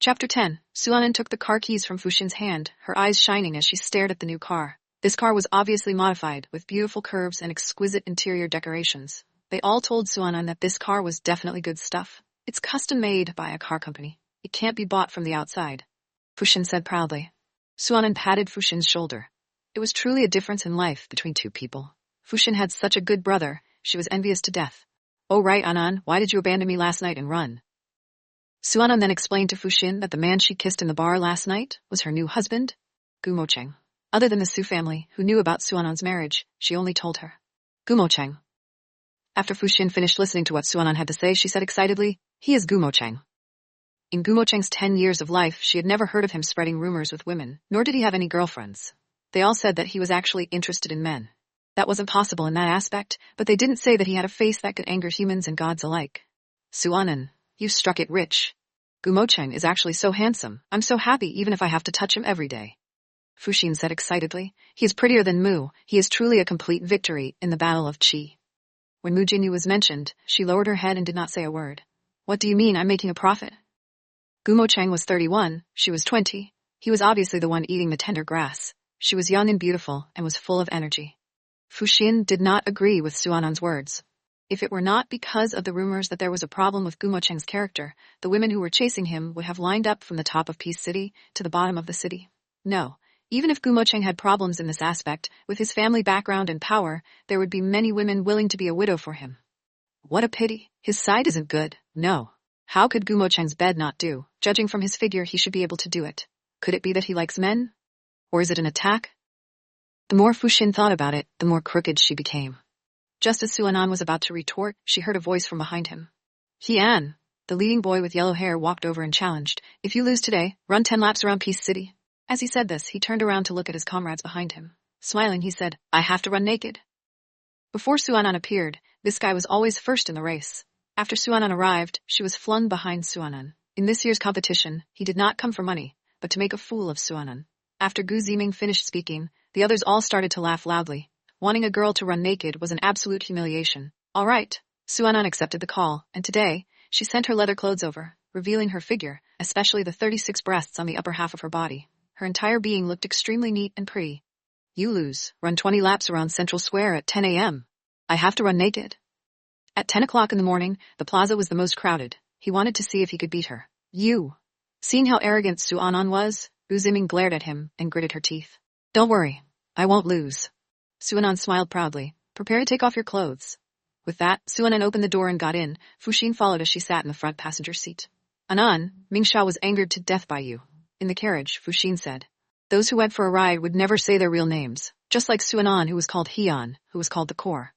Chapter 10. Suanan took the car keys from Fuxin's hand, her eyes shining as she stared at the new car. This car was obviously modified, with beautiful curves and exquisite interior decorations. They all told Suanan that this car was definitely good stuff. It's custom-made by a car company. It can't be bought from the outside, Fuxin said proudly. Suanan patted Fuxin's shoulder. It was truly a difference in life between two people. Fuxin had such a good brother, she was envious to death. Oh right, Anan, why did you abandon me last night and run? Suanan then explained to Fuxin that the man she kissed in the bar last night was her new husband, Gumocheng. Other than the Su family, who knew about Suanan's marriage, she only told her. Gumocheng. After Fuxin finished listening to what Suanan had to say, she said excitedly, he is Gumocheng. In Gumocheng's 10 years of life, she had never heard of him spreading rumors with women, nor did he have any girlfriends. They all said that he was actually interested in men. That wasn't possible in that aspect, but they didn't say that he had a face that could anger humans and gods alike. Suanan, you struck it rich. Gumocheng is actually so handsome. I'm so happy even if I have to touch him every day. Fuxin said excitedly. He is prettier than Mu. He is truly a complete victory in the Battle of Qi. When Mu Jinyu was mentioned, she lowered her head and did not say a word. What do you mean I'm making a profit? Gumocheng was 31, she was 20. He was obviously the one eating the tender grass. She was young and beautiful and was full of energy. Fuxin did not agree with Suanan's words. If it were not because of the rumors that there was a problem with Gumocheng's character, the women who were chasing him would have lined up from the top of Peace City to the bottom of the city. No, even if Gumocheng had problems in this aspect, with his family background and power, there would be many women willing to be a widow for him. What a pity. His side isn't good. No. How could Gumocheng's bed not do? Judging from his figure, he should be able to do it. Could it be that he likes men? Or is it an attack? The more Fuxin thought about it, the more crooked she became. Just as Suanan was about to retort, she heard a voice from behind him. Hian, the leading boy with yellow hair, walked over and challenged, if you lose today, run 10 laps around Peace City. As he said this, he turned around to look at his comrades behind him. Smiling, he said, I have to run naked. Before Suanan appeared, this guy was always first in the race. After Suanan arrived, she was flung behind Suanan. In this year's competition, he did not come for money, but to make a fool of Suanan. After Gu Ziming finished speaking, the others all started to laugh loudly. Wanting a girl to run naked was an absolute humiliation. All right, Suanan accepted the call, and today, she sent her leather clothes over, revealing her figure, especially the 36 breasts on the upper half of her body. Her entire being looked extremely neat and pretty. You lose. Run 20 laps around Central Square at 10 a.m. I have to run naked. At 10 o'clock in the morning, the plaza was the most crowded. He wanted to see if he could beat her. You. Seeing how arrogant Suanan was, Gu Ziming glared at him and gritted her teeth. Don't worry. I won't lose. Suanan smiled proudly. Prepare to take off your clothes. With that, Suanan opened the door and got in. Fuxin followed as she sat in the front passenger seat. Anan, Mingxia was angered to death by you. In the carriage, Fuxin said. Those who went for a ride would never say their real names, just like Suanan, who was called Hian, who was called the Core.